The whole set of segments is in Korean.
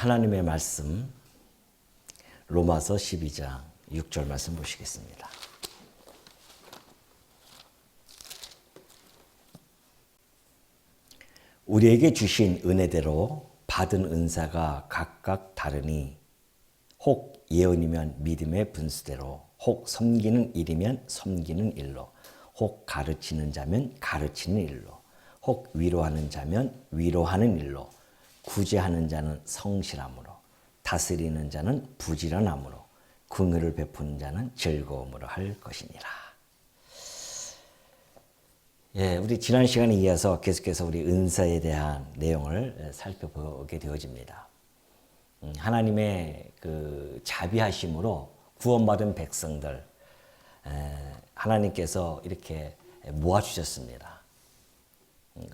하나님의 말씀 로마서 12장 6절 말씀 보시겠습니다. 우리에게 주신 은혜대로 받은 은사가 각각 다르니 혹 예언이면 믿음의 분수대로, 혹 섬기는 일이면 섬기는 일로, 혹 가르치는 자면 가르치는 일로, 혹 위로하는 자면 위로하는 일로, 구제하는 자는 성실함으로, 다스리는 자는 부지런함으로, 긍휼을 베푸는 자는 즐거움으로 할 것이니라. 예, 우리 지난 시간에 이어서 계속해서 우리 은사에 대한 내용을 살펴보게 되어집니다. 하나님의 그 자비하심으로 구원받은 백성들, 하나님께서 이렇게 모아주셨습니다.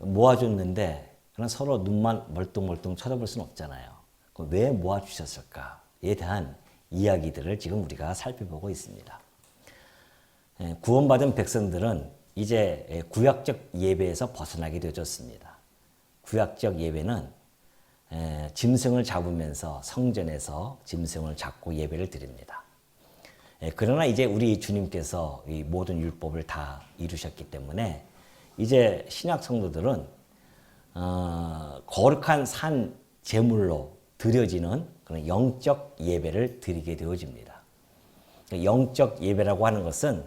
모아줬는데 서로 눈만 멀뚱멀뚱 쳐다볼 수는 없잖아요. 왜 모아주셨을까에 대한 이야기들을 지금 우리가 살펴보고 있습니다. 구원받은 백성들은 이제 구약적 예배에서 벗어나게 되어졌습니다. 구약적 예배는 짐승을 잡으면서 성전에서 짐승을 잡고 예배를 드립니다. 그러나 이제 우리 주님께서 이 모든 율법을 다 이루셨기 때문에 이제 신약 성도들은 거룩한 산 제물로 드려지는 그런 영적 예배를 드리게 되어집니다. 영적 예배라고 하는 것은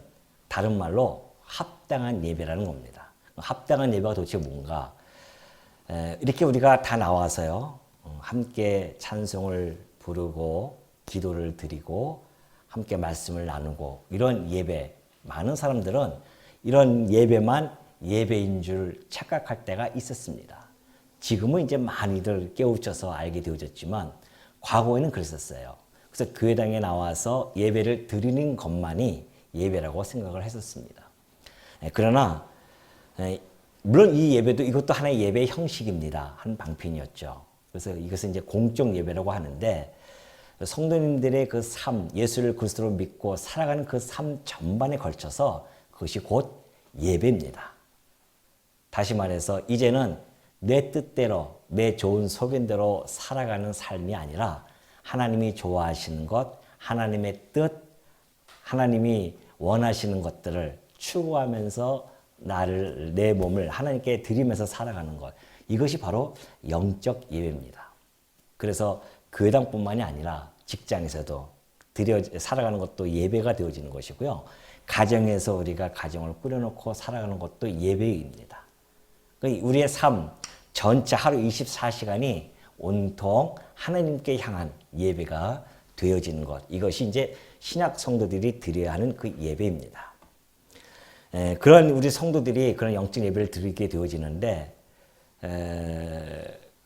다른 말로 합당한 예배라는 겁니다. 합당한 예배가 도대체 뭔가? 이렇게 우리가 다 나와서요, 함께 찬송을 부르고 기도를 드리고 함께 말씀을 나누고 이런 예배, 많은 사람들은 이런 예배만 예배인 줄 착각할 때가 있었습니다. 지금은 이제 많이들 깨우쳐서 알게 되어졌지만 과거에는 그랬었어요. 그래서 교회당에 나와서 예배를 드리는 것만이 예배라고 생각을 했었습니다. 그러나 물론 이 예배도 이것도 하나의 예배의 형식입니다. 한 방편이었죠. 그래서 이것은 이제 공적 예배라고 하는데 성도님들의 그 삶, 예수를 그리스도로 믿고 살아가는 그 삶 전반에 걸쳐서 그것이 곧 예배입니다. 다시 말해서 이제는 내 뜻대로, 내 좋은 소견대로 살아가는 삶이 아니라 하나님이 좋아하시는 것, 하나님의 뜻, 하나님이 원하시는 것들을 추구하면서 내 몸을 하나님께 드리면서 살아가는 것. 이것이 바로 영적 예배입니다. 그래서 교회당뿐만이 아니라 직장에서도 살아가는 것도 예배가 되어지는 것이고요. 가정에서 우리가 가정을 꾸려놓고 살아가는 것도 예배입니다. 우리의 삶 전체 하루 24시간이 온통 하나님께 향한 예배가 되어지는 것. 이것이 이제 신약 성도들이 드려야 하는 그 예배입니다. 그런 우리 성도들이 그런 영적 예배를 드리게 되어지는데,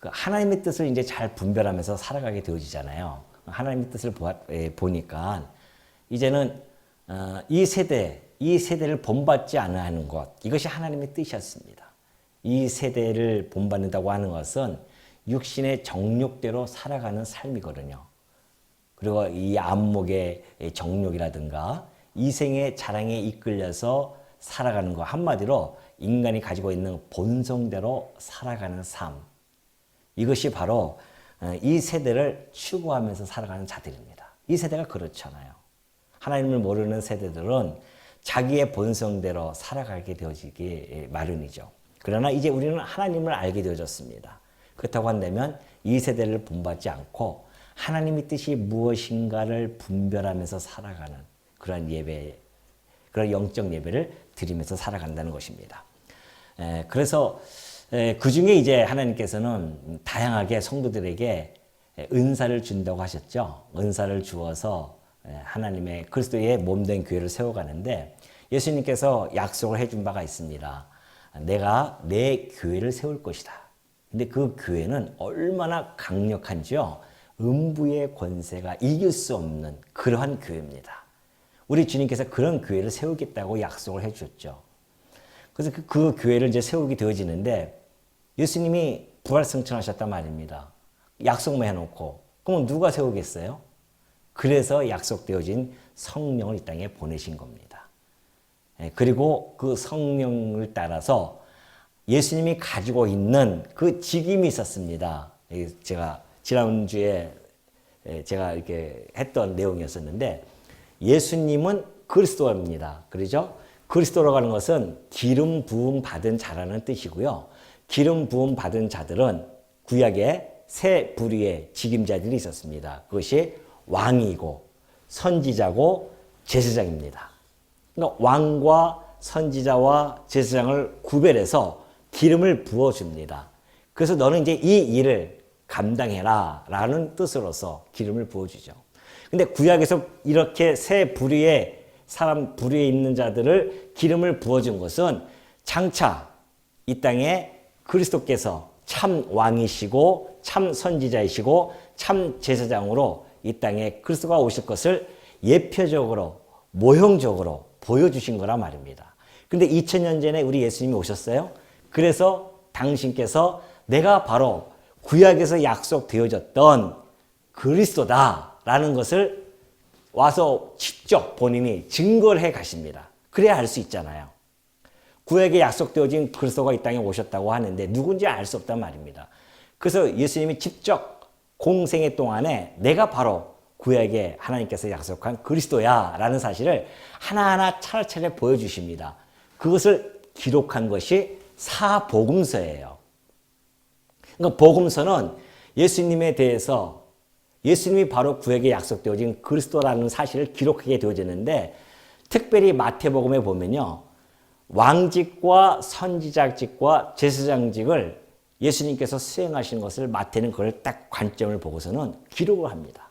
하나님의 뜻을 이제 잘 분별하면서 살아가게 되어지잖아요. 하나님의 뜻을 보니까 이제는 이 세대를 본받지 않아 하는 것, 이것이 하나님의 뜻이었습니다. 이 세대를 본받는다고 하는 것은 육신의 정욕대로 살아가는 삶이거든요. 그리고 이 안목의 정욕이라든가 이생의 자랑에 이끌려서 살아가는 것, 한마디로 인간이 가지고 있는 본성대로 살아가는 삶, 이것이 바로 이 세대를 추구하면서 살아가는 자들입니다. 이 세대가 그렇잖아요. 하나님을 모르는 세대들은 자기의 본성대로 살아가게 되어지기 마련이죠. 그러나 이제 우리는 하나님을 알게 되어졌습니다. 그렇다고 한다면 이 세대를 본받지 않고 하나님의 뜻이 무엇인가를 분별하면서 살아가는 그런 예배, 그런 영적 예배를 드리면서 살아간다는 것입니다. 그래서 그 중에 이제 하나님께서는 다양하게 성도들에게 은사를 준다고 하셨죠. 은사를 주어서 하나님의 그리스도의 몸된 교회를 세워가는데 예수님께서 약속을 해준 바가 있습니다. 내가 내 교회를 세울 것이다. 근데 그 교회는 얼마나 강력한지요. 음부의 권세가 이길 수 없는 그러한 교회입니다. 우리 주님께서 그런 교회를 세우겠다고 약속을 해주셨죠. 그래서 그 교회를 이제 세우게 되어지는데 예수님이 부활승천하셨단 말입니다. 약속만 해놓고 그럼 누가 세우겠어요? 그래서 약속되어진 성령을 이 땅에 보내신 겁니다. 그리고 그 성령을 따라서 예수님이 가지고 있는 그 직임이 있었습니다. 제가 지난주에 제가 이렇게 했던 내용이었었는데 예수님은 그리스도입니다. 그렇죠? 그리스도라고 하는 것은 기름 부음 받은 자라는 뜻이고요. 기름 부음 받은 자들은 구약에 세 부류의 직임자들이 있었습니다. 그것이 왕이고 선지자고 제사장입니다. 그러니까 왕과 선지자와 제사장을 구별해서 기름을 부어줍니다. 그래서 너는 이제 이 일을 감당해라 라는 뜻으로서 기름을 부어주죠. 근데 구약에서 이렇게 세 부류의 사람 부류에 있는 자들을 기름을 부어준 것은 장차 이 땅에 그리스도께서 참 왕이시고 참 선지자이시고 참 제사장으로 이 땅에 그리스도가 오실 것을 예표적으로 모형적으로 보여주신 거란 말입니다. 근데 2000년 전에 우리 예수님이 오셨어요. 그래서 당신께서 내가 바로 구약에서 약속되어졌던 그리스도다라는 것을 와서 직접 본인이 증거를 해 가십니다. 그래야 알 수 있잖아요. 구약에 약속되어진 그리스도가 이 땅에 오셨다고 하는데 누군지 알 수 없단 말입니다. 그래서 예수님이 직접 공생애 동안에 내가 바로 구약에 하나님께서 약속한 그리스도야 라는 사실을 하나하나 차례차례 보여주십니다. 그것을 기록한 것이 사복음서예요. 그러니까 복음서는 예수님에 대해서 예수님이 바로 구약에 약속되어진 그리스도라는 사실을 기록하게 되어졌는데 특별히 마태복음에 보면요. 왕직과 선지자직과 제사장직을 예수님께서 수행하신 것을 마태는 그걸 딱 관점을 보고서는 기록을 합니다.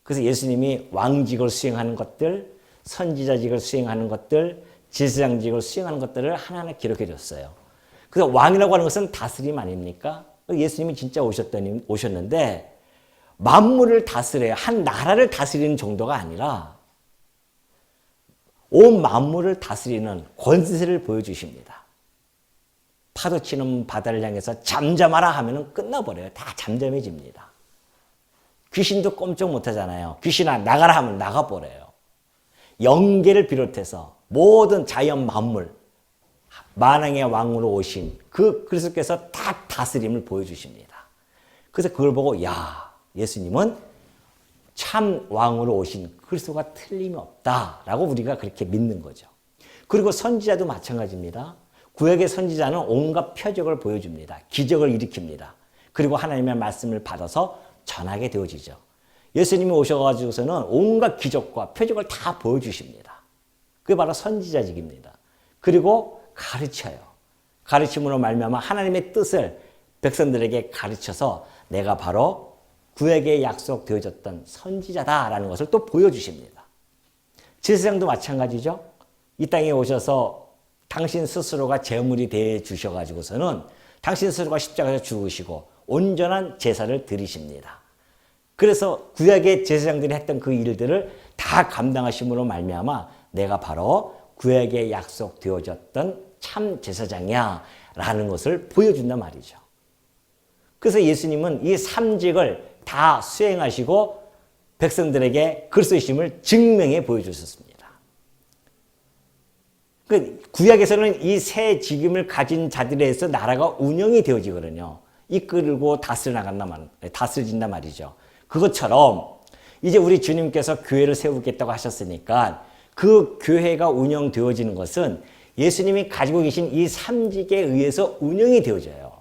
그래서 예수님이 왕직을 수행하는 것들, 선지자직을 수행하는 것들, 제사장직을 수행하는 것들을 하나하나 기록해 줬어요. 그래서 왕이라고 하는 것은 다스림 아닙니까? 예수님이 진짜 오셨는데 만물을 다스려야 한 나라를 다스리는 정도가 아니라 온 만물을 다스리는 권세를 보여주십니다. 파도치는 바다를 향해서 잠잠하라 하면 끝나버려요. 다 잠잠해집니다. 귀신도 꼼짝 못하잖아요. 귀신아 나가라 하면 나가버려요. 영계를 비롯해서 모든 자연 만물 만왕의 왕으로 오신 그 그리스도께서 다 다스림을 보여주십니다. 그래서 그걸 보고 야 예수님은 참 왕으로 오신 그리스도가 틀림이 없다라고 우리가 그렇게 믿는 거죠. 그리고 선지자도 마찬가지입니다. 구약의 선지자는 온갖 표적을 보여줍니다. 기적을 일으킵니다. 그리고 하나님의 말씀을 받아서 전하게 되어지죠. 예수님이 오셔가지고서는 온갖 기적과 표적을 다 보여주십니다. 그게 바로 선지자직입니다. 그리고 가르쳐요. 가르침으로 말미암아 하나님의 뜻을 백성들에게 가르쳐서 내가 바로 구약에 약속되어졌던 선지자다라는 것을 또 보여주십니다. 제사장도 마찬가지죠. 이 땅에 오셔서 당신 스스로가 제물이 되어 주셔가지고서는 당신 스스로가 십자가에서 죽으시고 온전한 제사를 드리십니다. 그래서 구약의 제사장들이 했던 그 일들을 다 감당하심으로 말미암아 내가 바로 구약에 약속되어졌던 참 제사장이야 라는 것을 보여준단 말이죠. 그래서 예수님은 이 삼직을 다 수행하시고 백성들에게 그리스도이심을 증명해 보여주셨습니다. 구약에서는 이 세 직임을 가진 자들에 의해서 나라가 운영이 되어지거든요. 이끌고 다스려진단 말이죠. 그것처럼 이제 우리 주님께서 교회를 세우겠다고 하셨으니까 그 교회가 운영되어지는 것은 예수님이 가지고 계신 이 삼직에 의해서 운영이 되어져요.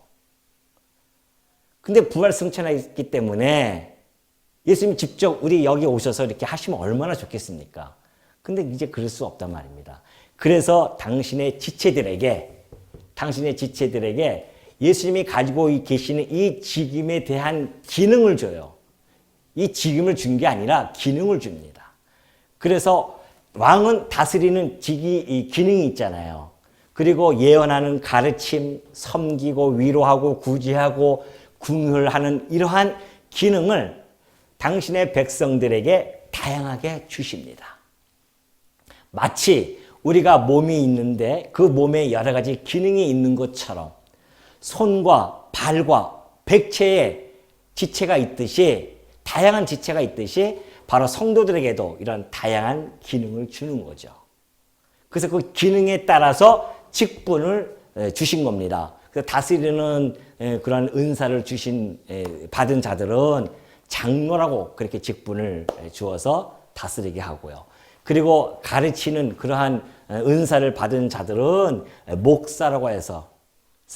근데 부활 승천했기 때문에 예수님이 직접 우리 여기 오셔서 이렇게 하시면 얼마나 좋겠습니까? 근데 이제 그럴 수 없단 말입니다. 그래서 당신의 지체들에게 예수님이 가지고 계시는 이 직임에 대한 기능을 줘요. 이 직임을 준 게 아니라 기능을 줍니다. 그래서 왕은 다스리는 기능이 있잖아요. 그리고 예언하는 가르침, 섬기고 위로하고 구제하고 궁휼하는 이러한 기능을 당신의 백성들에게 다양하게 주십니다. 마치 우리가 몸이 있는데 그 몸에 여러 가지 기능이 있는 것처럼 손과 발과 백체의 지체가 있듯이 다양한 지체가 있듯이 바로 성도들에게도 이런 다양한 기능을 주는 거죠. 그래서 그 기능에 따라서 직분을 주신 겁니다. 그 다스리는 그런 은사를 받은 자들은 장로라고 그렇게 직분을 주어서 다스리게 하고요. 그리고 가르치는 그러한 은사를 받은 자들은 목사라고 해서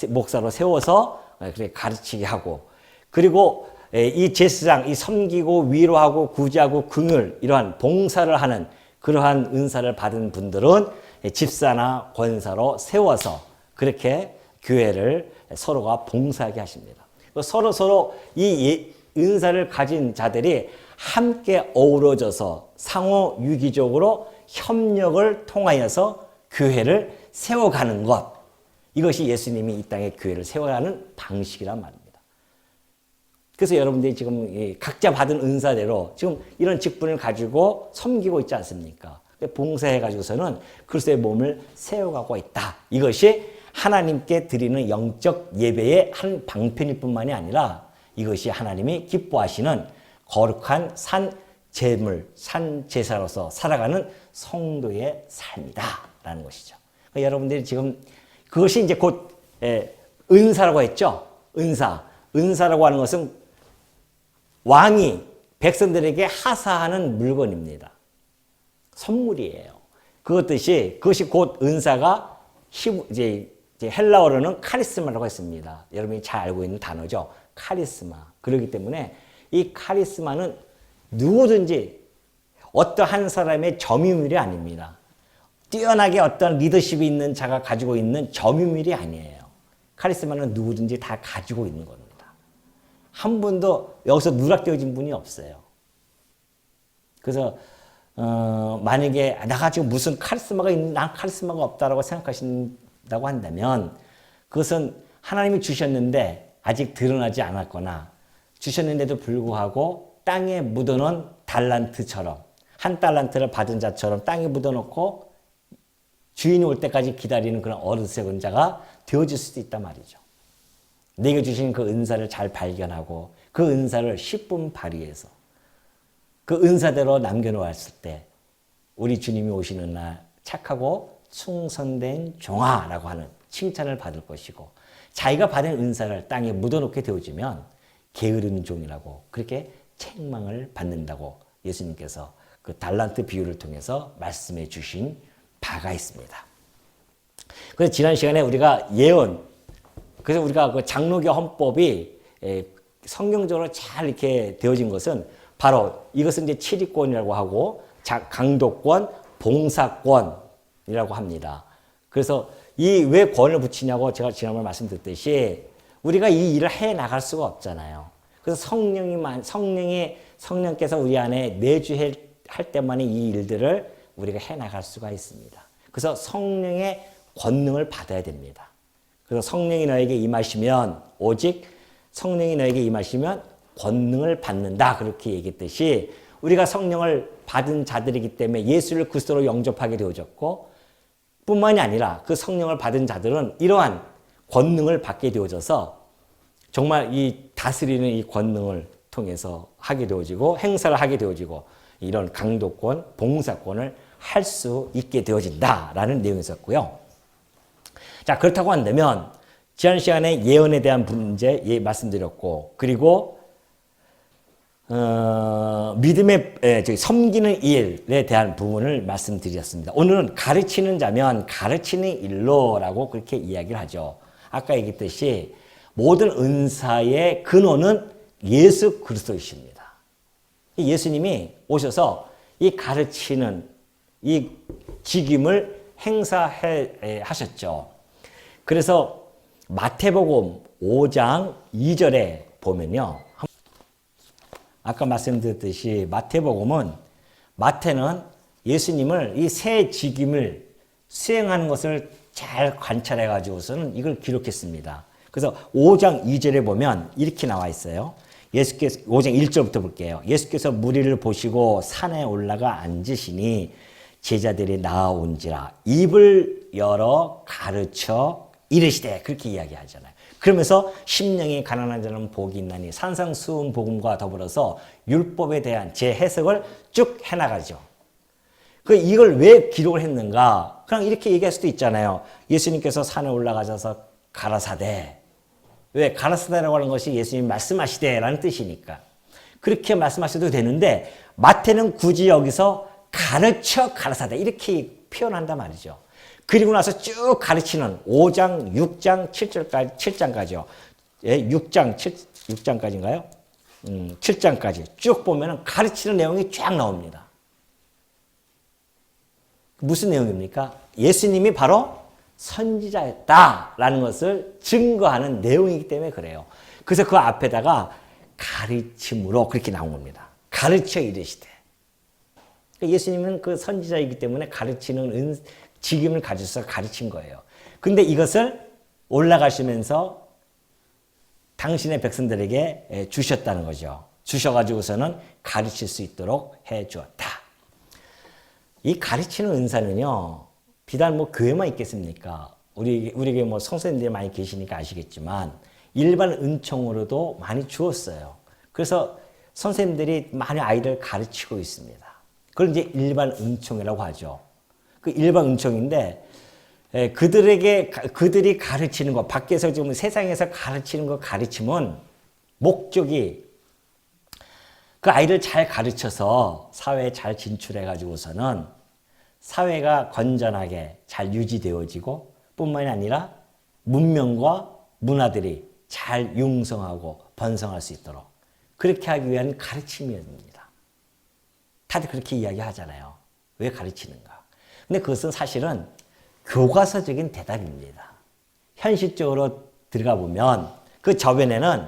목사로 세워서 그렇게 가르치게 하고, 그리고 이 제사장, 이 섬기고 위로하고 구제하고 긍휼 이러한 봉사를 하는 그러한 은사를 받은 분들은 집사나 권사로 세워서 그렇게 교회를 서로가 봉사하게 하십니다. 서로 이 은사를 가진 자들이 함께 어우러져서 상호 유기적으로 협력을 통하여서 교회를 세워가는 것, 이것이 예수님이 이 땅에 교회를 세워가는 방식이란 말입니다. 그래서 여러분들이 지금 각자 받은 은사대로 지금 이런 직분을 가지고 섬기고 있지 않습니까? 봉사해가지고서는 그리스도의 몸을 세워가고 있다. 이것이 하나님께 드리는 영적 예배의 한 방편일 뿐만이 아니라 이것이 하나님이 기뻐하시는 거룩한 산 제물, 산 제사로서 살아가는 성도의 삶이다라는 것이죠. 그러니까 여러분들이 지금 그것이 이제 곧 은사라고 했죠. 은사라고 하는 것은 왕이 백성들에게 하사하는 물건입니다. 선물이에요. 그것이 곧 은사가 이제 헬라어로는 카리스마라고 했습니다. 여러분이 잘 알고 있는 단어죠. 카리스마. 그렇기 때문에 이 카리스마는 누구든지 어떠한 사람의 점유물이 아닙니다. 뛰어나게 어떤 리더십이 있는 자가 가지고 있는 점유물이 아니에요. 카리스마는 누구든지 다 가지고 있는 겁니다. 한 분도 여기서 누락되어진 분이 없어요. 그래서 만약에 내가 지금 무슨 카리스마가 있는, 난 카리스마가 없다라고 생각하신다고 한다면 그것은 하나님이 주셨는데 아직 드러나지 않았거나 주셨는데도 불구하고 땅에 묻어놓은 달란트처럼, 한 달란트를 받은 자처럼 땅에 묻어놓고 주인이 올 때까지 기다리는 그런 어리석은 자가 되어질 수도 있단 말이죠. 내게 주신 그 은사를 잘 발견하고 그 은사를 10분 발휘해서 그 은사대로 남겨놓았을 때 우리 주님이 오시는 날 착하고 충성된 종아라고 하는 칭찬을 받을 것이고, 자기가 받은 은사를 땅에 묻어놓게 되어지면 게으른 종이라고 그렇게 책망을 받는다고 예수님께서 그 달란트 비유를 통해서 말씀해 주신 바가 있습니다. 그래서 지난 시간에 우리가 그래서 우리가 그 장로교 헌법이 성경적으로 잘 이렇게 되어진 것은 바로 이것은 이제 치리권이라고 하고 강도권, 봉사권이라고 합니다. 그래서 이 왜 권을 붙이냐고 제가 지난번에 말씀드렸듯이 우리가 이 일을 해 나갈 수가 없잖아요. 그래서 성령께서 우리 안에 내주할 때만이 이 일들을 우리가 해 나갈 수가 있습니다. 그래서 성령의 권능을 받아야 됩니다. 그래서 성령이 너에게 임하시면, 오직 성령이 너에게 임하시면 권능을 받는다, 그렇게 얘기했듯이 우리가 성령을 받은 자들이기 때문에 예수를 그리스도로 영접하게 되어졌고, 뿐만이 아니라 그 성령을 받은 자들은 이러한 권능을 받게 되어져서 정말 이 다스리는 이 권능을 통해서 하게 되어지고 행사를 하게 되어지고 이런 강도권, 봉사권을 할 수 있게 되어진다라는 내용이 있었고요. 자, 그렇다고 한다면 지난 시간에 예언에 대한 문제 말씀드렸고, 그리고 섬기는 일에 대한 부분을 말씀드렸습니다. 오늘은 가르치는 자면 가르치는 일로라고 그렇게 이야기를 하죠. 아까 얘기했듯이 모든 은사의 근원은 예수 그리스도이십니다. 예수님이 오셔서 이 가르치는 이 직임을 행사하셨죠. 그래서 마태복음 5장 2절에 보면요. 아까 말씀드렸듯이 마태는 예수님을 이 새 직임을 수행하는 것을 잘 관찰해 가지고서는 이걸 기록했습니다. 그래서 5장 2절에 보면 이렇게 나와 있어요. 예수께서 5장 1절부터 볼게요. 예수께서 무리를 보시고 산에 올라가 앉으시니 제자들이 나아온지라 입을 열어 가르쳐 이르시되, 그렇게 이야기하잖아요. 그러면서 심령이 가난한 자는 복이 있나니 산상수훈 복음과 더불어서 율법에 대한 재해석을 쭉 해나가죠. 이걸 왜 기록을 했는가? 그냥 이렇게 얘기할 수도 있잖아요. 예수님께서 산에 올라가셔서 가라사대. 왜? 가라사대라고 하는 것이 예수님이 말씀하시되라는 뜻이니까. 그렇게 말씀하셔도 되는데 마태는 굳이 여기서 가르쳐 가라사대 이렇게 표현한단 말이죠. 그리고 나서 쭉 가르치는 5장, 6장, 7장까지요. 예, 6장까지인가요? 7장까지 쭉 보면 가르치는 내용이 쫙 나옵니다. 무슨 내용입니까? 예수님이 바로 선지자였다라는 것을 증거하는 내용이기 때문에 그래요. 그래서 그 앞에다가 가르침으로 그렇게 나온 겁니다. 가르쳐 이르시되. 예수님은 그 선지자이기 때문에 가르치는 직임을 가지셔서 가르친 거예요. 근데 이것을 올라가시면서 당신의 백성들에게 주셨다는 거죠. 주셔가지고서는 가르칠 수 있도록 해 주었다. 이 가르치는 은사는요, 비단 뭐 교회만 있겠습니까? 우리 교회 뭐 성도님들이 많이 계시니까 아시겠지만, 일반 은총으로도 많이 주었어요. 그래서 선생님들이 많은 아이들 가르치고 있습니다. 그걸 이제 일반 은총이라고 하죠. 그 일반 은총인데, 그들이 가르치는 것, 밖에서 지금 세상에서 가르치는 것, 가르침은 목적이 그 아이를 잘 가르쳐서 사회에 잘 진출해가지고서는 사회가 건전하게 잘 유지되어지고 뿐만이 아니라 문명과 문화들이 잘 융성하고 번성할 수 있도록 그렇게 하기 위한 가르침입니다. 다들 그렇게 이야기하잖아요. 왜 가르치는가? 근데 그것은 사실은 교과서적인 대답입니다. 현실적으로 들어가 보면 그 저변에는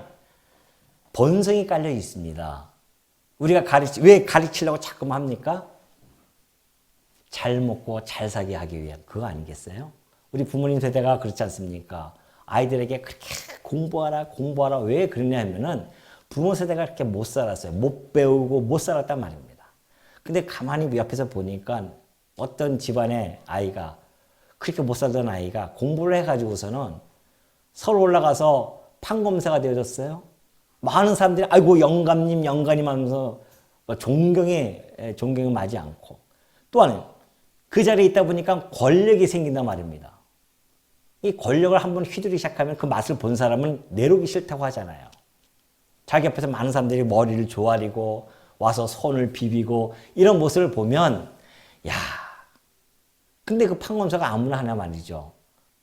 본성이 깔려 있습니다. 우리가 왜 가르치려고 자꾸 합니까? 잘 먹고 잘 사게 하기 위한 그거 아니겠어요? 우리 부모님 세대가 그렇지 않습니까? 아이들에게 그렇게 공부하라 왜 그러냐 하면은 부모 세대가 그렇게 못 살았어요. 못 배우고 못 살았단 말입니다. 근데 가만히 옆에서 보니까 어떤 집안의 아이가 그렇게 못 살던 아이가 공부를 해가지고서는 서울 올라가서 판검사가 되어졌어요. 많은 사람들이 아이고 영감님 하면서 존경에 마지 않고 또한 그 자리에 있다 보니까 권력이 생긴단 말입니다. 이 권력을 한번 휘두르기 시작하면 그 맛을 본 사람은 내려오기 싫다고 하잖아요. 자기 옆에서 많은 사람들이 머리를 조아리고 와서 손을 비비고 이런 모습을 보면 야, 근데 그 판검사가 아무나 하나 말이죠.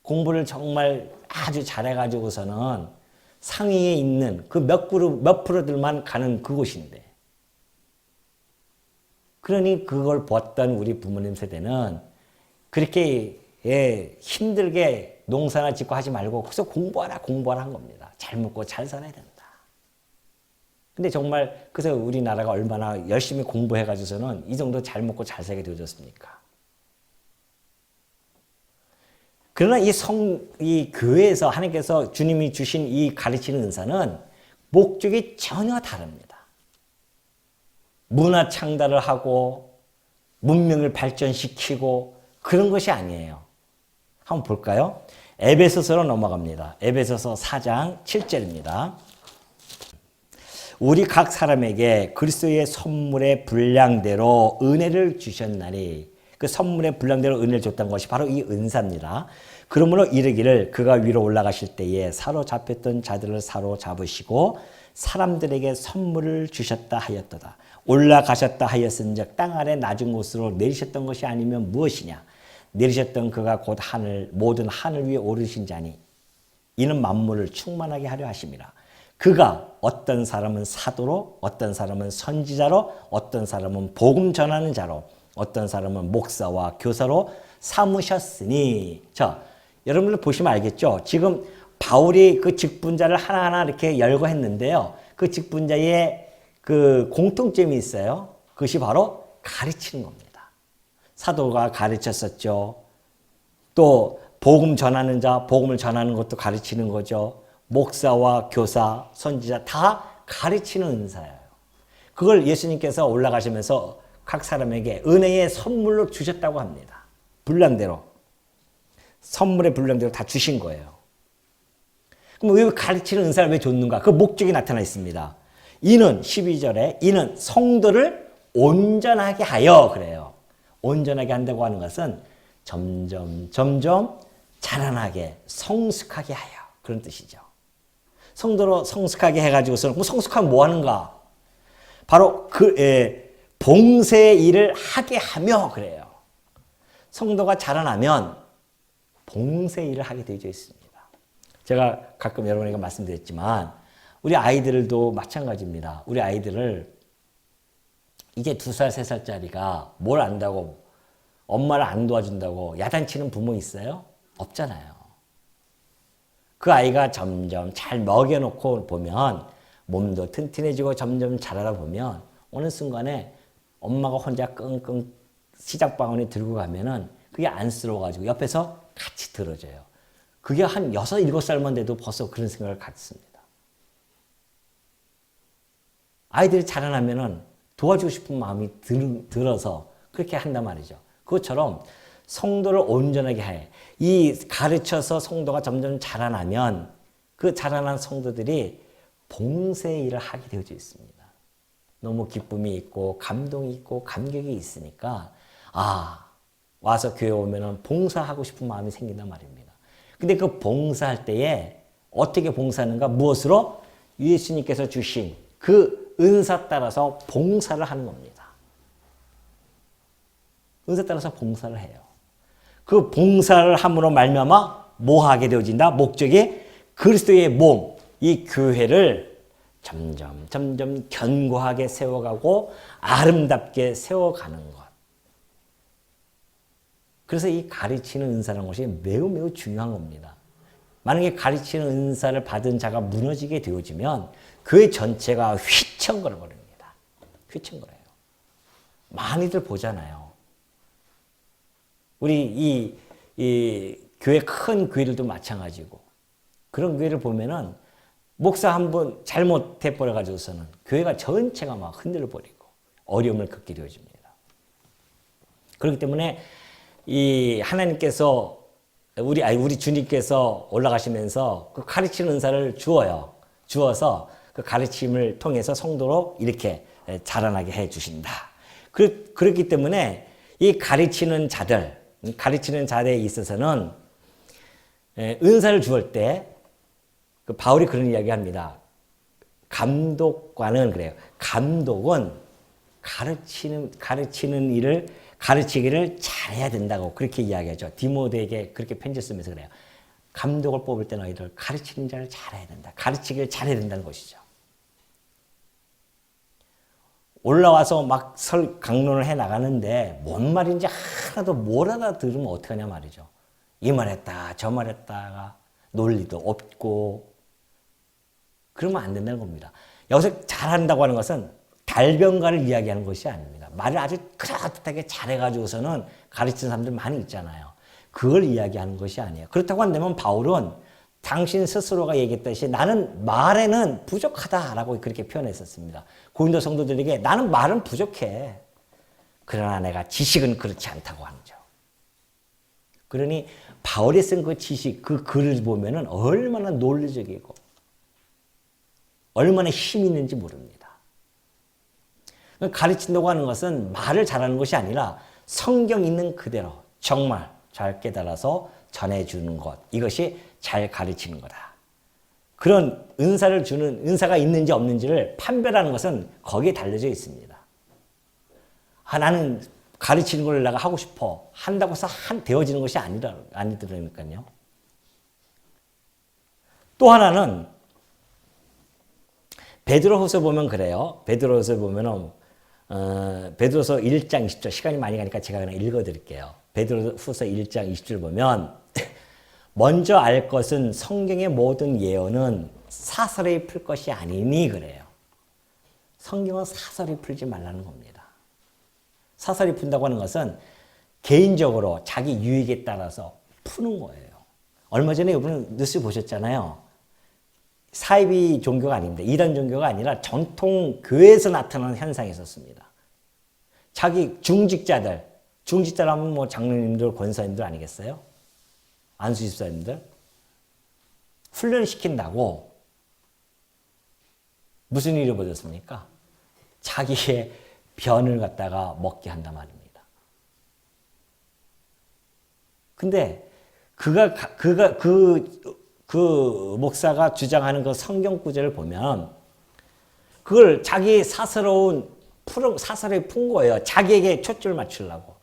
공부를 정말 아주 잘해가지고서는 상위에 있는 그 몇 프로들만 가는 그곳인데 그러니 그걸 봤던 우리 부모님 세대는 그렇게 힘들게 농사나 짓고 하지 말고 거기서 공부하라 한 겁니다. 잘 먹고 잘 살아야 된다. 근데 정말 그래서 우리나라가 얼마나 열심히 공부해가지고서는 이 정도 잘 먹고 잘 살게 되어졌습니까? 그러나 이 교회에서 하나님께서 주님이 주신 이 가르치는 은사는 목적이 전혀 다릅니다. 문화 창달을 하고 문명을 발전시키고 그런 것이 아니에요. 한번 볼까요? 에베소서로 넘어갑니다. 에베소서 4장 7절입니다. 우리 각 사람에게 그리스도의 선물의 분량대로 은혜를 주셨나니 그 선물의 분량대로 은혜를 줬던 것이 바로 이 은사입니다. 그러므로 이르기를 그가 위로 올라가실 때에 사로잡혔던 자들을 사로잡으시고 사람들에게 선물을 주셨다 하였도다. 올라가셨다 하였은즉 땅 아래 낮은 곳으로 내리셨던 것이 아니면 무엇이냐? 내리셨던 그가 곧 모든 하늘 위에 오르신 자니 이는 만물을 충만하게 하려 하심이라. 그가 어떤 사람은 사도로, 어떤 사람은 선지자로, 어떤 사람은 복음 전하는 자로, 어떤 사람은 목사와 교사로 삼으셨으니. 자, 여러분들 보시면 알겠죠? 지금 바울이 그 직분자를 하나하나 이렇게 열거했는데요. 그 직분자의 그 공통점이 있어요. 그것이 바로 가르치는 겁니다. 사도가 가르쳤었죠. 또 복음 전하는 자, 복음을 전하는 것도 가르치는 거죠. 목사와 교사, 선지자 다 가르치는 은사예요. 그걸 예수님께서 올라가시면서 각 사람에게 은혜의 선물로 주셨다고 합니다. 분량대로. 선물의 분량대로 다 주신 거예요. 그럼 왜 가르치는 은사를 왜 줬는가? 그 목적이 나타나 있습니다. 이는 12절에 이는 성도를 온전하게 하여 그래요. 온전하게 한다고 하는 것은 점점 자라나게 성숙하게 하여 그런 뜻이죠. 성도로 성숙하게 해가지고서는 뭐 성숙하면 뭐 하는가? 바로 봉사의 일을 하게 하며 그래요. 성도가 자라나면 봉사의 일을 하게 되어 있습니다. 제가 가끔 여러분에게 말씀드렸지만 우리 아이들도 마찬가지입니다. 우리 아이들을 이제 2살, 3살짜리가 뭘 안다고 엄마를 안 도와준다고 야단치는 부모 있어요? 없잖아요. 그 아이가 점점 잘 먹여놓고 보면 몸도 튼튼해지고 점점 자라다 보면 어느 순간에 엄마가 혼자 끙끙 시작바구니 들고 가면은 그게 안쓰러워가지고 옆에서 같이 들어줘요. 그게 한 6, 7살만 돼도 벌써 그런 생각을 갖습니다. 아이들이 자라나면은 도와주고 싶은 마음이 들어서 그렇게 한단 말이죠. 그것처럼 성도를 온전하게 해. 이 가르쳐서 성도가 점점 자라나면 그 자라난 성도들이 봉사의 일을 하게 되어져 있습니다. 너무 기쁨이 있고 감동이 있고 감격이 있으니까 와서 교회 오면은 봉사하고 싶은 마음이 생긴단 말입니다. 근데 그 봉사할 때에 어떻게 봉사하는가? 무엇으로? 예수님께서 주신 그 은사 따라서 봉사를 하는 겁니다. 은사 따라서 봉사를 해요. 그 봉사를 함으로 말미암아 뭐 하게 되어진다? 목적이 그리스도의 몸, 이 교회를 점점 견고하게 세워가고 아름답게 세워가는 것. 그래서 이 가르치는 은사라는 것이 매우 중요한 겁니다. 만약에 가르치는 은사를 받은 자가 무너지게 되어지면 교회 전체가 휘청거려버립니다. 휘청거려요. 많이들 보잖아요. 우리 이 교회 큰 교회들도 마찬가지고 그런 교회를 보면은 목사 한 분 잘못해 버려가지고서는 교회가 전체가 막 흔들려 버리고 어려움을 겪게 되어집니다. 그렇기 때문에 이 하나님께서 우리 주님께서 올라가시면서 그 가르치는 은사를 주어요. 주어서 그 가르침을 통해서 성도로 이렇게 자라나게 해 주신다. 그렇기 때문에 이 가르치는 자들에 있어서는 은사를 주을 때 그 바울이 그런 이야기합니다. 감독관은 그래요. 감독은 가르치는 일을 가르치기를 잘해야 된다고 그렇게 이야기하죠. 디모데에게 그렇게 편지 쓰면서 그래요. 감독을 뽑을 때 너희들 가르치는 자를 잘해야 된다. 가르치기를 잘해야 된다는 것이죠. 올라와서 막 강론을 해 나가는데 뭔 말인지 하나도 못 알아들으면 어떡하냐 말이죠. 이 말했다 저 말했다가 논리도 없고 그러면 안 된다는 겁니다. 여기서 잘한다고 하는 것은 달변가를 이야기하는 것이 아닙니다. 말을 아주 그럴듯하게 잘해가지고서는 가르치는 사람들 많이 있잖아요. 그걸 이야기하는 것이 아니에요. 그렇다고 한다면 바울은 당신 스스로가 얘기했듯이 나는 말에는 부족하다라고 그렇게 표현했었습니다. 고린도 성도들에게 나는 말은 부족해. 그러나 내가 지식은 그렇지 않다고 하죠. 그러니 바울이 쓴 그 지식, 그 글을 보면은 얼마나 논리적이고 얼마나 힘이 있는지 모릅니다. 가르친다고 하는 것은 말을 잘하는 것이 아니라 성경 있는 그대로 정말 잘 깨달아서 전해주는 것. 이것이 잘 가르치는 거다. 그런 은사가 있는지 없는지를 판별하는 것은 거기에 달려져 있습니다. 나는 가르치는 걸 내가 하고 싶어. 한다고 해서 되어지는 것이 아니더라니까요. 또 하나는 베드로후서 보면 그래요. 베드로후서 보면은 베드로서 1장 20절 시간이 많이 가니까 제가 그냥 읽어드릴게요. 베드로후서 1장 20절 보면 먼저 알 것은 성경의 모든 예언은 사설에 풀 것이 아니니 그래요. 성경은 사설이 풀지 말라는 겁니다. 사설이 푼다고 하는 것은 개인적으로 자기 유익에 따라서 푸는 거예요. 얼마 전에 여러분 뉴스 보셨잖아요. 사이비 종교가 아닙니다. 이단 종교가 아니라 전통 교회에서 나타나는 현상이 있었습니다. 자기 중직자들 하면 뭐 장로님들, 권사님들 아니겠어요? 안수집사님들 훈련시킨다고 무슨 일이 벌어졌습니까? 자기의 변을 갖다가 먹게 한단 말입니다. 근데 그 목사가 주장하는 그 성경 구절을 보면 그걸 자기 사설에 푼 거예요. 자기에게 초점을 맞추려고.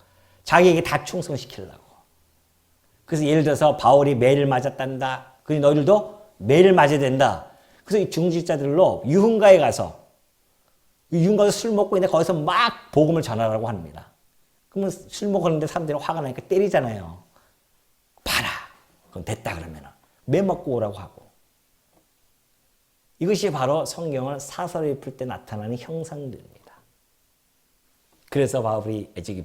자기에게 다 충성시키려고. 그래서 예를 들어서 바울이 매를 맞았단다. 그래서 너희들도 매를 맞아야 된다. 그래서 이 중직자들로 유흥가에 가서 술 먹고 있는데 거기서 막 복음을 전하라고 합니다. 그러면 술 먹었는데 사람들이 화가 나니까 때리잖아요. 봐라. 그럼 됐다 그러면은 매 먹고 오라고 하고. 이것이 바로 성경을 사설에 풀 때 나타나는 형상들입니다. 그래서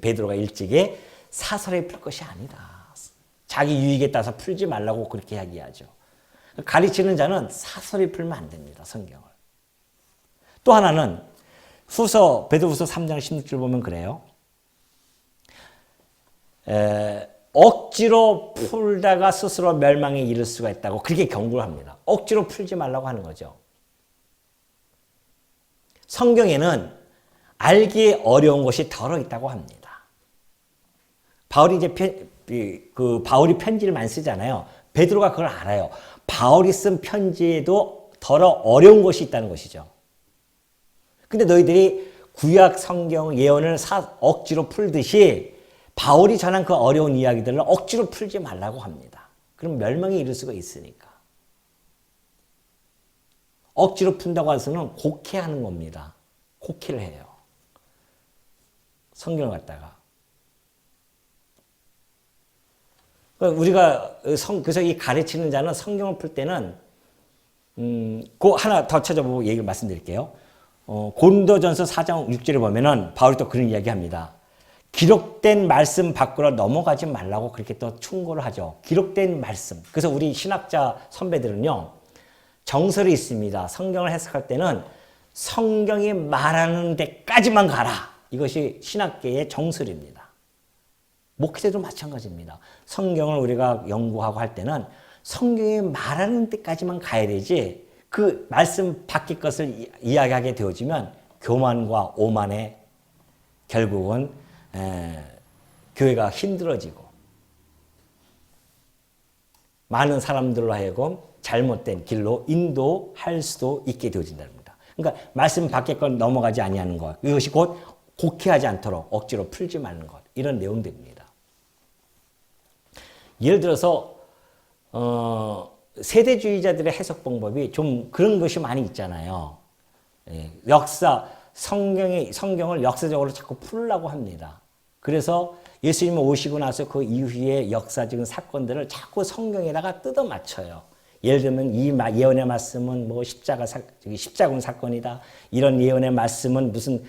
베드로가 일찍이 사설에 풀 것이 아니다. 자기 유익에 따라서 풀지 말라고 그렇게 이야기하죠. 가르치는 자는 사설에 풀면 안 됩니다. 성경을. 또 하나는 베드로후서 3장 16절 보면 그래요. 억지로 풀다가 스스로 멸망에 이를 수가 있다고 그렇게 경고를 합니다. 억지로 풀지 말라고 하는 거죠. 성경에는 알기 어려운 것이 덜어 있다고 합니다. 바울이 바울이 편지를 많이 쓰잖아요. 베드로가 그걸 알아요. 바울이 쓴 편지에도 덜어 어려운 것이 있다는 것이죠. 근데 너희들이 구약 성경 예언을 억지로 풀듯이 바울이 전한 그 어려운 이야기들을 억지로 풀지 말라고 합니다. 그럼 멸망에 이를 수가 있으니까. 억지로 푼다고 해서는 곡해하는 겁니다. 곡해를 해요. 성경을 갖다가. 우리가 그래서 이 가르치는 자는 성경을 풀 때는 그 하나 더 찾아보고 얘기를 말씀드릴게요. 고린도전서 4장 6절에 보면은 바울이 또 그런 이야기합니다. 기록된 말씀 밖으로 넘어가지 말라고 그렇게 또 충고를 하죠. 기록된 말씀. 그래서 우리 신학자 선배들은요, 정설이 있습니다. 성경을 해석할 때는 성경이 말하는 데까지만 가라. 이것이 신학계의 정설입니다. 목회자도 마찬가지입니다. 성경을 우리가 연구하고 할 때는 성경이 말하는 데까지만 가야 되지 그 말씀 밖의 것을 이야기하게 되어지면 교만과 오만에 결국은 교회가 힘들어지고 많은 사람들로 하여금 잘못된 길로 인도할 수도 있게 되어진답니다. 그러니까 말씀 밖의 건 넘어가지 아니하는 것, 이것이 곧 곡해하지 않도록 억지로 풀지 말는 것, 이런 내용들입니다. 예를 들어서 세대주의자들의 해석 방법이 좀 그런 것이 많이 있잖아요. 성경을 역사적으로 자꾸 풀려고 합니다. 그래서 예수님이 오시고 나서 그 이후에 역사적인 사건들을 자꾸 성경에다가 뜯어 맞춰요. 예를 들면 이 예언의 말씀은 뭐 십자군 사건이다. 이런 예언의 말씀은 무슨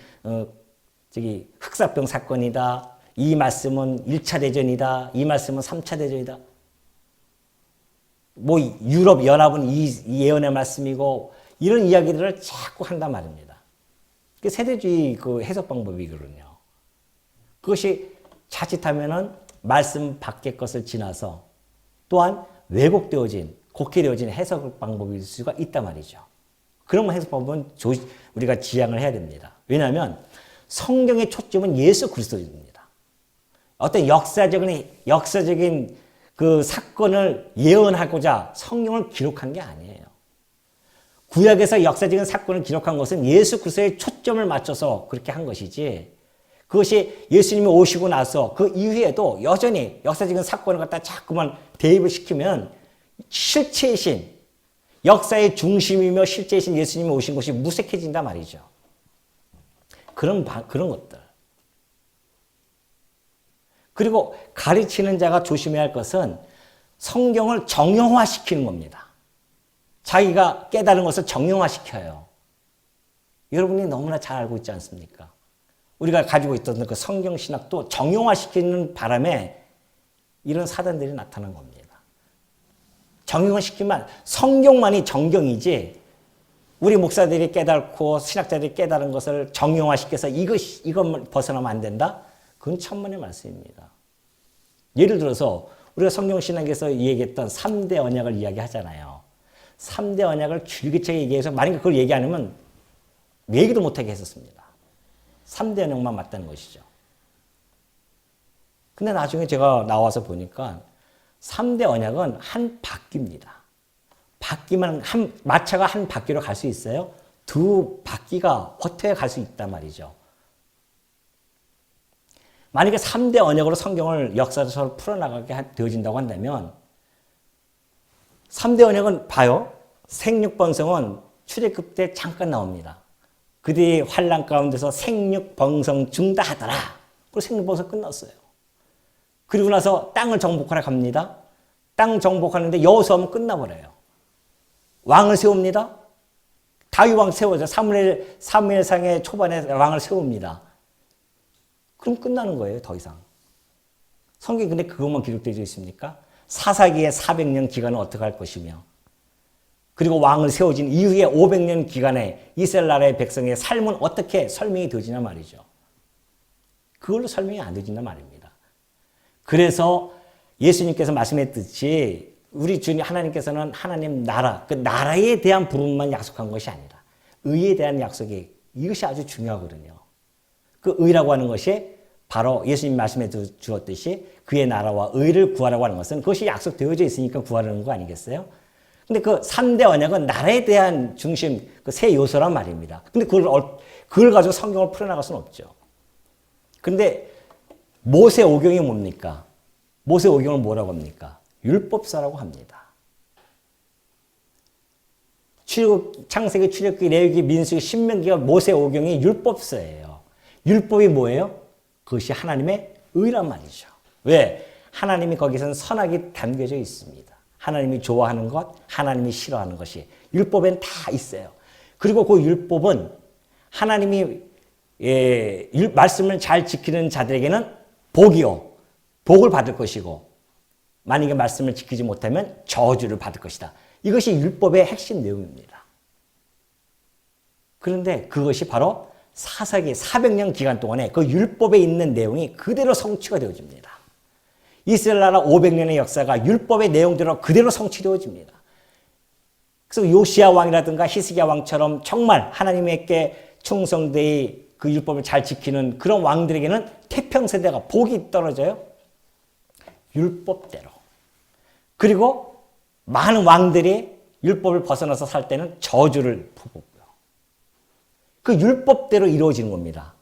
흑사병 사건이다. 이 말씀은 1차 대전이다. 이 말씀은 3차 대전이다. 뭐 유럽 연합은 이 예언의 말씀이고 이런 이야기들을 자꾸 한단 말입니다. 세대주의 그 해석 방법이거든요. 그것이 자칫하면은 말씀 밖의 것을 지나서 또한 왜곡되어진 곡해되어진 해석 방법일 수가 있단 말이죠. 그런 해석 방법은 우리가 지양을 해야 됩니다. 왜냐하면 성경의 초점은 예수 그리스도입니다. 어떤 역사적인 그 사건을 예언하고자 성경을 기록한 게 아니에요. 구약에서 역사적인 사건을 기록한 것은 예수 그리스도의 초점을 맞춰서 그렇게 한 것이지, 그것이 예수님이 오시고 나서 그 이후에도 여전히 역사적인 사건을 갖다 자꾸만 대입을 시키면 실체이신, 역사의 중심이며 실체이신 예수님이 오신 것이 무색해진단 말이죠. 그런 것들. 그리고 가르치는 자가 조심해야 할 것은 성경을 정형화시키는 겁니다. 자기가 깨달은 것을 정형화시켜요. 여러분이 너무나 잘 알고 있지 않습니까? 우리가 가지고 있던 그 성경 신학도 정형화시키는 바람에 이런 사단들이 나타난 겁니다. 정형화시키면 성경만이 정경이지, 우리 목사들이 깨닫고 신학자들이 깨달은 것을 정형화시켜서 이것만 벗어나면 안 된다? 그건 천만의 말씀입니다. 예를 들어서 우리가 성경신학에서 얘기했던 3대 언약을 이야기하잖아요. 3대 언약을 줄기차게 얘기해서 만약에 그걸 얘기 안 하면 얘기도 못하게 했었습니다. 3대 언약만 맞다는 것이죠. 근데 나중에 제가 나와서 보니까 3대 언약은 한 바퀴입니다. 바퀴만 마차가 한 바퀴로 갈 수 있어요? 두 바퀴가 어떻게 갈 수 있단 말이죠. 만약에 3대 언약으로 성경을 역사적으로 풀어나가게 되어진다고 한다면 3대 언약은 봐요. 생육번성은 출애굽 때 잠깐 나옵니다. 그들이 환난 가운데서 생육번성 중다하더라. 그리고 생육번성 끝났어요. 그리고 나서 땅을 정복하러 갑니다. 땅 정복하는데 여호수아는 끝나버려요. 왕을 세웁니다. 다윗 왕 세워져. 사무엘상의 초반에 왕을 세웁니다. 그럼 끝나는 거예요. 더 이상. 성경에 근데 그것만 기록되어 있습니까? 사사기의 400년 기간은 어떻게 할 것이며 그리고 왕을 세워진 이후에 500년 기간에 이스라엘 나라의 백성의 삶은 어떻게 설명이 되어지냐 말이죠. 그걸로 설명이 안 되어진단 말입니다. 그래서 예수님께서 말씀했듯이 우리 주님 하나님께서는 하나님 나라, 그 나라에 대한 부름만 약속한 것이 아니라 의에 대한 약속이 이것이 아주 중요하거든요. 그 의라고 하는 것이 바로 예수님 말씀해 주었듯이 그의 나라와 의를 구하라고 하는 것은 그것이 약속되어져 있으니까 구하라는 거 아니겠어요? 근데 그 3대 언약은 나라에 대한 중심, 그 세 요소란 말입니다. 근데 그걸 가지고 성경을 풀어나갈 수는 없죠. 근데 모세 오경이 뭡니까? 모세 오경을 뭐라고 합니까? 율법서라고 합니다. 창세기, 출애굽기, 레위기, 민수기, 신명기가 모세 오경이 율법서예요. 율법이 뭐예요? 그것이 하나님의 의란 말이죠. 왜? 하나님이 거기서는 선악이 담겨져 있습니다. 하나님이 좋아하는 것, 하나님이 싫어하는 것이 율법엔 다 있어요. 그리고 그 율법은 하나님이 말씀을 잘 지키는 자들에게는 복이요. 복을 받을 것이고 만약에 말씀을 지키지 못하면 저주를 받을 것이다. 이것이 율법의 핵심 내용입니다. 그런데 그것이 바로 사사기 400년 기간 동안에 그 율법에 있는 내용이 그대로 성취가 되어집니다. 이스라엘 나라 500년의 역사가 율법의 내용대로 그대로 성취되어집니다. 그래서 요시야 왕이라든가 히스기야 왕처럼 정말 하나님께 충성되이 그 율법을 잘 지키는 그런 왕들에게는 태평세대가 복이 떨어져요. 율법대로. 그리고 많은 왕들이 율법을 벗어나서 살 때는 저주를 부고요. 그 율법대로 이루어지는 겁니다.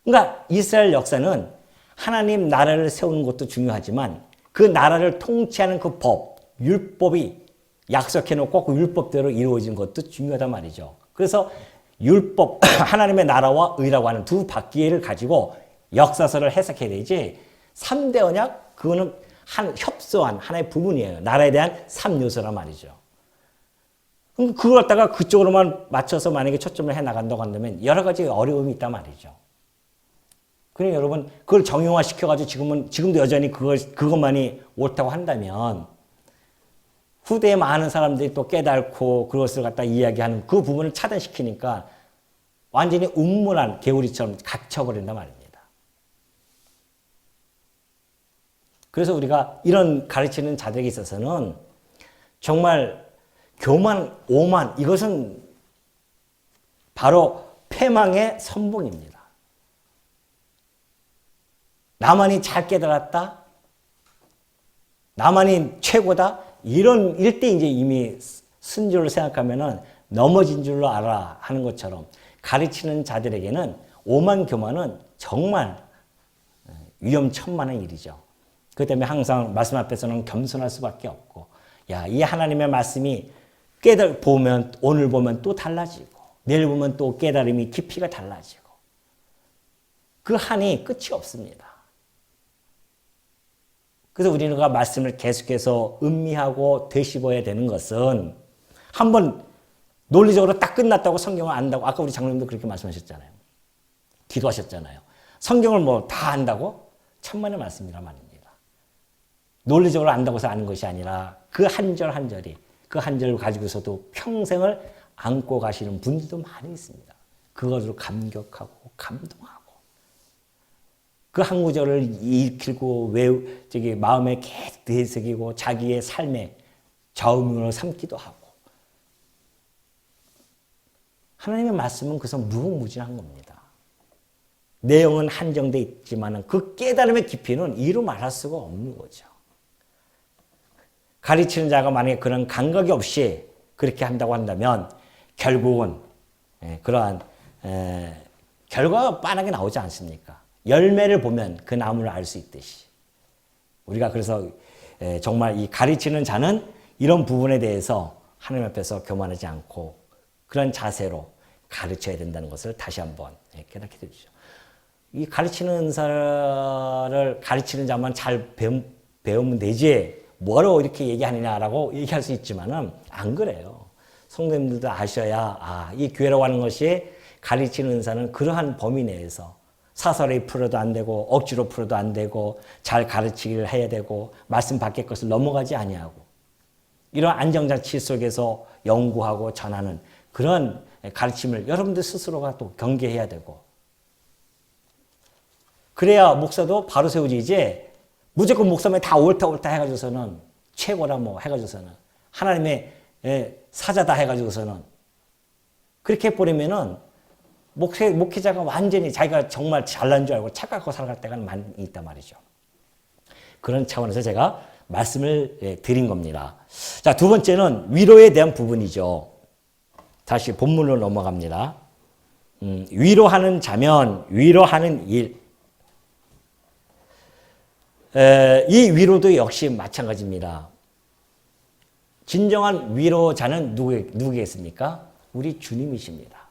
그러니까 이스라엘 역사는 하나님 나라를 세우는 것도 중요하지만 그 나라를 통치하는 그 법, 율법이 약속해놓고 그 율법대로 이루어진 것도 중요하단 말이죠. 그래서 율법, 하나님의 나라와 의라고 하는 두 바퀴를 가지고 역사서를 해석해야 되지 3대 언약, 그거는 협소한 하나의 부분이에요. 나라에 대한 3요소란 말이죠. 그걸 갖다가 그쪽으로만 맞춰서 만약에 초점을 해 나간다고 한다면 여러 가지 어려움이 있단 말이죠. 그러니까 여러분, 그걸 정형화 시켜가지고 지금도 여전히 그것만이 옳다고 한다면 후대에 많은 사람들이 또 깨닫고 그것을 갖다 이야기하는 그 부분을 차단시키니까 완전히 음문한 개구리처럼 갇혀버린단 말입니다. 그래서 우리가 이런 가르치는 자들에게 있어서는 정말 교만, 오만, 이것은 바로 패망의 선봉입니다. 나만이 잘 깨달았다? 나만이 최고다? 이럴 때 이제 이미 순조를 생각하면은 넘어진 줄로 알아 하는 것처럼 가르치는 자들에게는 오만 교만은 정말 위험천만한 일이죠. 그 때문에 항상 말씀 앞에서는 겸손할 수밖에 없고, 야, 이 하나님의 말씀이 오늘 보면 또 달라지고, 내일 보면 또 깨달음이 깊이가 달라지고, 그 한이 끝이 없습니다. 그래서 우리가 말씀을 계속해서 음미하고 되씹어야 되는 것은 한번 논리적으로 딱 끝났다고 성경을 안다고, 아까 우리 장로님도 그렇게 말씀하셨잖아요. 기도하셨잖아요. 성경을 뭐 다 안다고? 천만의 말씀이란 말입니다. 논리적으로 안다고 해서 아는 것이 아니라 그 한 절 한 절이, 그 한 절을 가지고서도 평생을 안고 가시는 분들도 많이 있습니다. 그것으로 감격하고 감동하고 그 한 구절을 읽히고 마음에 계속 되새기고 자기의 삶의 저음으로 삼기도 하고, 하나님의 말씀은 그래서 무궁무진한 겁니다. 내용은 한정되어 있지만 그 깨달음의 깊이는 이루 말할 수가 없는 거죠. 가르치는 자가 만약에 그런 감각이 없이 그렇게 한다고 한다면 결국은 그러한 결과가 빤하게 나오지 않습니까? 열매를 보면 그 나무를 알 수 있듯이. 우리가 그래서 정말 이 가르치는 자는 이런 부분에 대해서 하나님 앞에서 교만하지 않고 그런 자세로 가르쳐야 된다는 것을 다시 한번 깨닫게 되죠. 이 가르치는 은사를 가르치는 자만 잘 배우면 되지 뭐로 이렇게 얘기하느냐라고 얘기할 수 있지만은 안 그래요. 성도님들도 아셔야 이 교회라고 하는 것이 가르치는 은사는 그러한 범위 내에서 사설에 풀어도 안 되고 억지로 풀어도 안 되고 잘 가르치기를 해야 되고 말씀 밖의 것을 넘어가지 아니하고 이런 안정장치 속에서 연구하고 전하는 그런 가르침을 여러분들 스스로가 또 경계해야 되고 그래야 목사도 바로 세우지 무조건 목사면 다 옳다 해가지고서는 최고라 뭐 해가지고서는 하나님의 사자다 해가지고서는 그렇게 해버리면은 목회자가 완전히 자기가 정말 잘난 줄 알고 착각하고 살아갈 때가 많이 있단 말이죠. 그런 차원에서 제가 말씀을 드린 겁니다. 자, 두 번째는 위로에 대한 부분이죠. 다시 본문으로 넘어갑니다. 위로하는 자면 위로하는 일. 이 위로도 역시 마찬가지입니다. 진정한 위로자는 누구겠습니까? 우리 주님이십니다.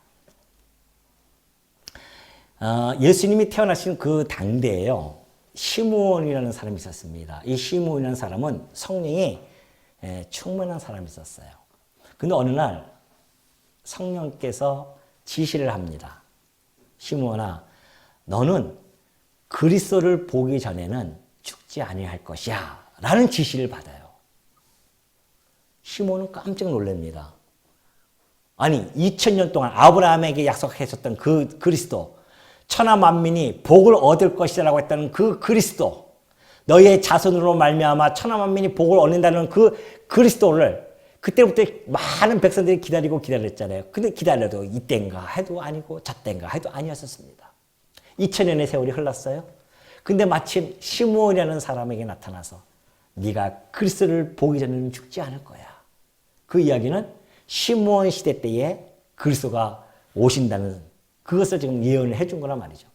예수님이 태어나신 그 당대에요. 시므온이라는 사람이 있었습니다. 이 시므온이라는 사람은 성령이 충만한 사람이 있었어요. 근데 어느 날 성령께서 지시를 합니다. 시므온아, 너는 그리스도를 보기 전에는 죽지 아니할 것이야 라는 지시를 받아요. 시므온은 깜짝 놀랍니다. 아니 2000년 동안 아브라함에게 약속했었던 그 그리스도, 천하 만민이 복을 얻을 것이라고 했다는 그 그리스도, 너희의 자손으로 말미암아 천하 만민이 복을 얻는다는 그 그리스도를 그때부터 많은 백성들이 기다렸잖아요. 근데 기다려도 이때인가 해도 아니고 저때인가 해도 아니었었습니다. 2000년의 세월이 흘렀어요. 근데 마침 시므온이라는 사람에게 나타나서 네가 그리스도를 보기 전에는 죽지 않을 거야. 그 이야기는 시므온 시대 때에 그리스도가 오신다는 그것을 지금 예언을 해준 거란 말이죠.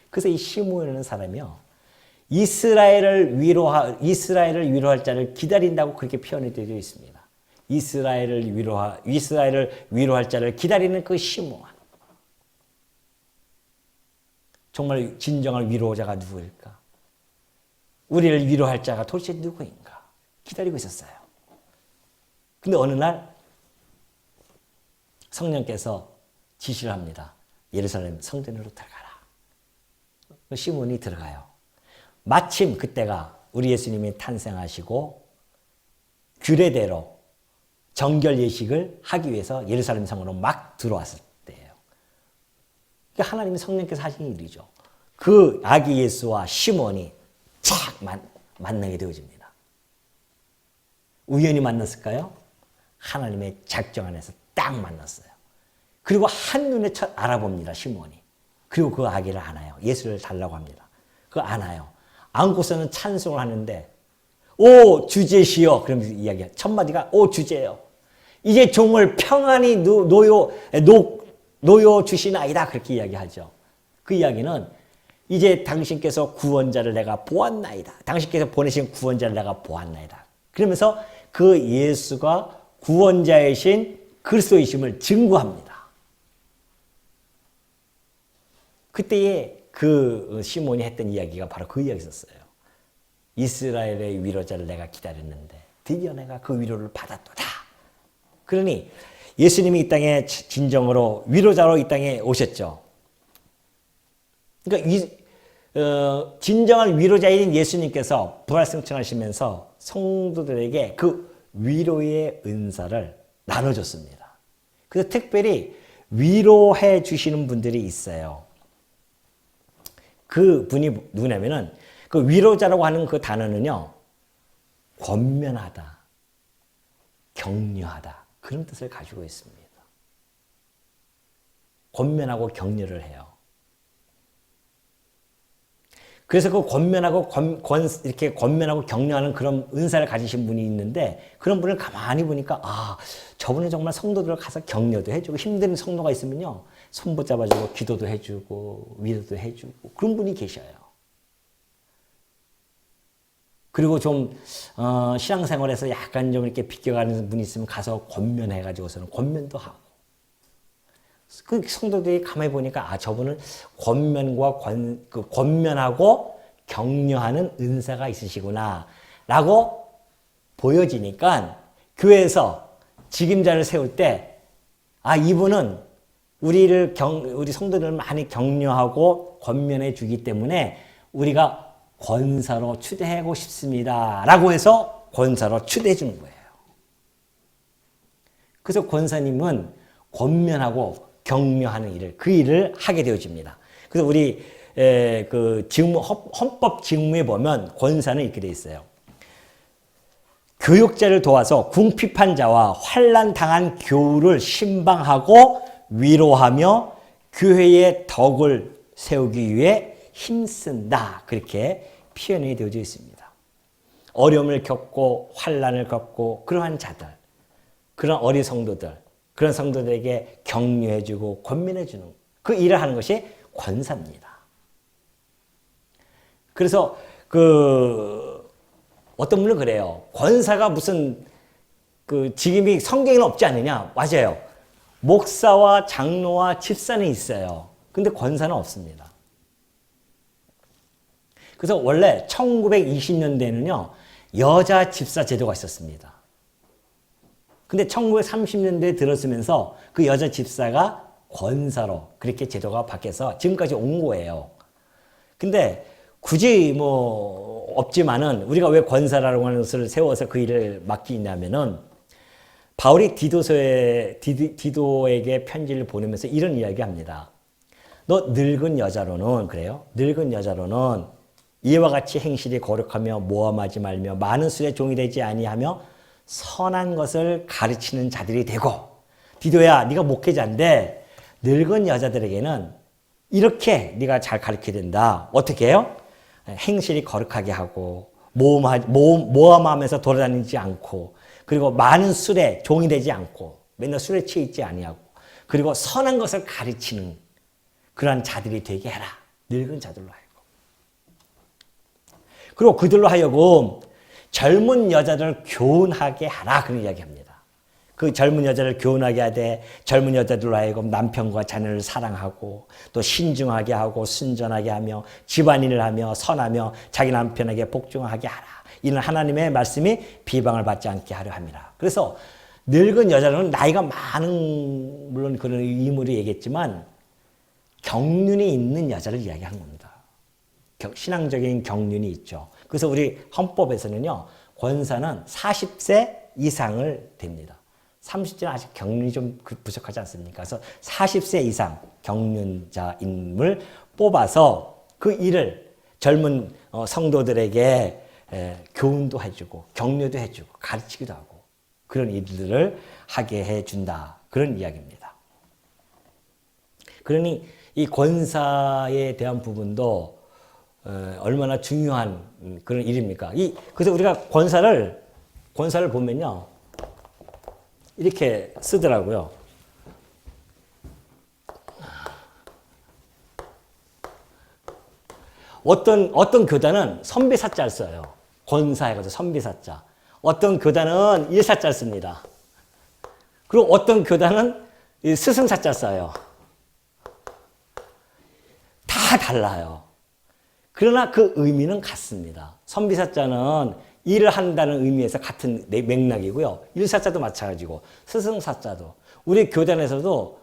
그래서 이 시므온이라는 사람이요, 이스라엘을 위로할 자를 기다린다고 그렇게 표현이 되어 있습니다. 이스라엘을 위로할 자를 기다리는 그 시므온. 정말 진정한 위로자가 누구일까? 우리를 위로할 자가 도대체 누구인가? 기다리고 있었어요. 근데 어느 날 성령께서 지시를 합니다. 예루살렘 성전으로 들어가라. 시므온이 들어가요. 마침 그때가 우리 예수님이 탄생하시고 규례대로 정결 예식을 하기 위해서 예루살렘 성으로 막 들어왔을 때예요. 그러니까 하나님이 성령께서 하신 일이죠. 그 아기 예수와 시므온이 착 만나게 되어집니다. 우연히 만났을까요? 하나님의 작정 안에서 딱 만났어요. 그리고 한눈에 알아봅니다. 시므온이. 그리고 그 아기를 안아요. 예수를 달라고 합니다. 그거 안아요. 안고서는 찬송을 하는데 오 주제시여, 그러면서 이야기해요. 첫 마디가 오 주제요. 이제 종을 평안히 놓여 주시나이다, 그렇게 이야기하죠. 그 이야기는 이제 당신께서 구원자를 내가 보았나이다. 당신께서 보내신 구원자를 내가 보았나이다. 그러면서 그 예수가 구원자이신 그리스도이심을 증거합니다. 그때에 그 시몬이 했던 이야기가 바로 그 이야기였어요. 이스라엘의 위로자를 내가 기다렸는데 드디어 내가 그 위로를 받았도다. 그러니 예수님이 이 땅에 진정으로 위로자로 이 땅에 오셨죠. 그러니까 진정한 위로자인 예수님께서 부활승천하시면서 성도들에게 그 위로의 은사를 나눠줬습니다. 그래서 특별히 위로해 주시는 분들이 있어요. 그 분이 누구냐면은 그 위로자라고 하는 그 단어는요, 권면하다, 격려하다, 그런 뜻을 가지고 있습니다. 권면하고 격려를 해요. 그래서 그 권면하고 이렇게 권면하고 격려하는 그런 은사를 가지신 분이 있는데 그런 분을 가만히 보니까 저분은 정말 성도들을 가서 격려도 해주고 힘든 성도가 있으면요 손 붙잡아주고 기도도 해주고 위로도 해주고 그런 분이 계셔요. 그리고 좀 신앙생활에서 약간 좀 이렇게 비껴가는 분이 있으면 가서 권면해가지고서는 권면도 하고 그 성도들이 가만히 보니까 저분은 권면하고 격려하는 은사가 있으시구나 라고 보여지니까 교회에서 직임자를 세울 때 이분은 우리 성도들을 많이 격려하고 권면해 주기 때문에 우리가 권사로 추대하고 싶습니다 라고 해서 권사로 추대해 주는 거예요. 그래서 권사님은 권면하고 격려하는 일을 그 일을 하게 되어집니다. 그래서 우리 그 헌법 직무에 보면 권사는 이렇게 되어 있어요. 교육자를 도와서 궁핍한 자와 환난 당한 교우를 신방하고 위로하며 교회의 덕을 세우기 위해 힘쓴다. 그렇게 표현이 되어져 있습니다. 어려움을 겪고 환난을 겪고 그러한 자들, 그런 어린 성도들, 그런 성도들에게 격려해주고 권면해주는 그 일을 하는 것이 권사입니다. 그래서 어떤 분은 그래요. 권사가 무슨 직임이 성경에는 없지 않느냐? 맞아요. 목사와 장로와 집사는 있어요. 근데 권사는 없습니다. 그래서 원래 1920년대에는요. 여자 집사 제도가 있었습니다. 근데 1930년대에 들어서면서 그 여자 집사가 권사로 그렇게 제도가 바뀌어서 지금까지 온 거예요. 근데 굳이 없지만은 우리가 왜 권사라고 하는 것을 세워서 그 일을 맡기냐면은 바울이 디도에게 편지를 보내면서 이런 이야기 합니다. 너 늙은 여자로는 그래요? 늙은 여자로는 이와 같이 행실이 거룩하며 모함하지 말며 많은 술의 종이 되지 아니하며 선한 것을 가르치는 자들이 되고 디도야 네가 목회자인데 늙은 여자들에게는 이렇게 네가 잘 가르쳐야 된다. 어떻게 해요? 행실이 거룩하게 하고 모함하면서 돌아다니지 않고 그리고 많은 술에 종이 되지 않고 맨날 술에 취해 있지 아니하고 그리고 선한 것을 가르치는 그러한 자들이 되게 해라. 늙은 자들로 하여금. 그리고 그들로 하여금 젊은 여자들을 교훈하게 하라. 그런 이야기합니다. 그 젊은 여자를 교훈하게 하되 젊은 여자들로 하여금 남편과 자녀를 사랑하고 또 신중하게 하고 순전하게 하며 집안일을 하며 선하며 자기 남편에게 복종하게 하라. 이는 하나님의 말씀이 비방을 받지 않게 하려 함이라. 그래서 늙은 여자는 나이가 많은 물론 그런 의무를 얘기했지만 경륜이 있는 여자를 이야기하는 겁니다. 신앙적인 경륜이 있죠. 그래서 우리 헌법에서는요. 권사는 40세 이상을 됩니다. 30세는 아직 경륜이 좀 부족하지 않습니까? 그래서 40세 이상 경륜자임을 뽑아서 그 일을 젊은 성도들에게 교훈도 해주고 격려도 해주고 가르치기도 하고 그런 일들을 하게 해준다. 그런 이야기입니다. 그러니 이 권사에 대한 부분도 얼마나 중요한 그런 일입니까? 그래서 우리가 권사를 보면요. 이렇게 쓰더라고요. 어떤 교단은 선비사자를 써요. 권사 해가지고 선비사자. 어떤 교단은 일사자를 씁니다. 그리고 어떤 교단은 스승사자 써요. 다 달라요. 그러나 그 의미는 같습니다. 선비사자는 일을 한다는 의미에서 같은 맥락이고요. 일사자도 마찬가지고 스승사자도. 우리 교단에서도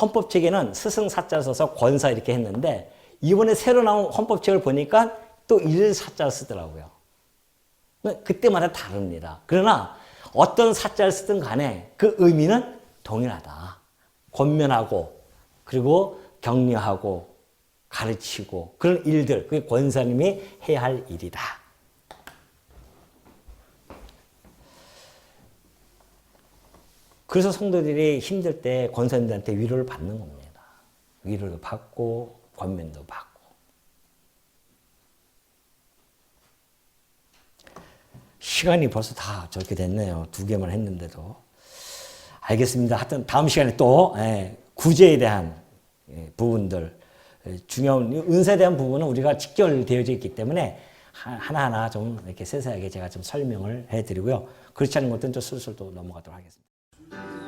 헌법책에는 스승사자 써서 권사 이렇게 했는데 이번에 새로 나온 헌법책을 보니까 또 일사자를 쓰더라고요. 그때마다 다릅니다. 그러나 어떤 사자를 쓰든 간에 그 의미는 동일하다. 권면하고 그리고 격려하고 가르치고 그런 일들, 그게 권사님이 해야 할 일이다. 그래서 성도들이 힘들 때 권사님들한테 위로를 받는 겁니다. 위로를 받고 권면도 받고. 시간이 벌써 다 저렇게 됐네요. 2개만 했는데도. 알겠습니다. 하여튼 다음 시간에 또 구제에 대한 부분들, 중요한 운세에 대한 부분은 우리가 직결되어져 있기 때문에 하나하나 좀 이렇게 세세하게 제가 좀 설명을 해드리고요. 그렇지 않은 것들은 좀 술술 또 넘어가도록 하겠습니다.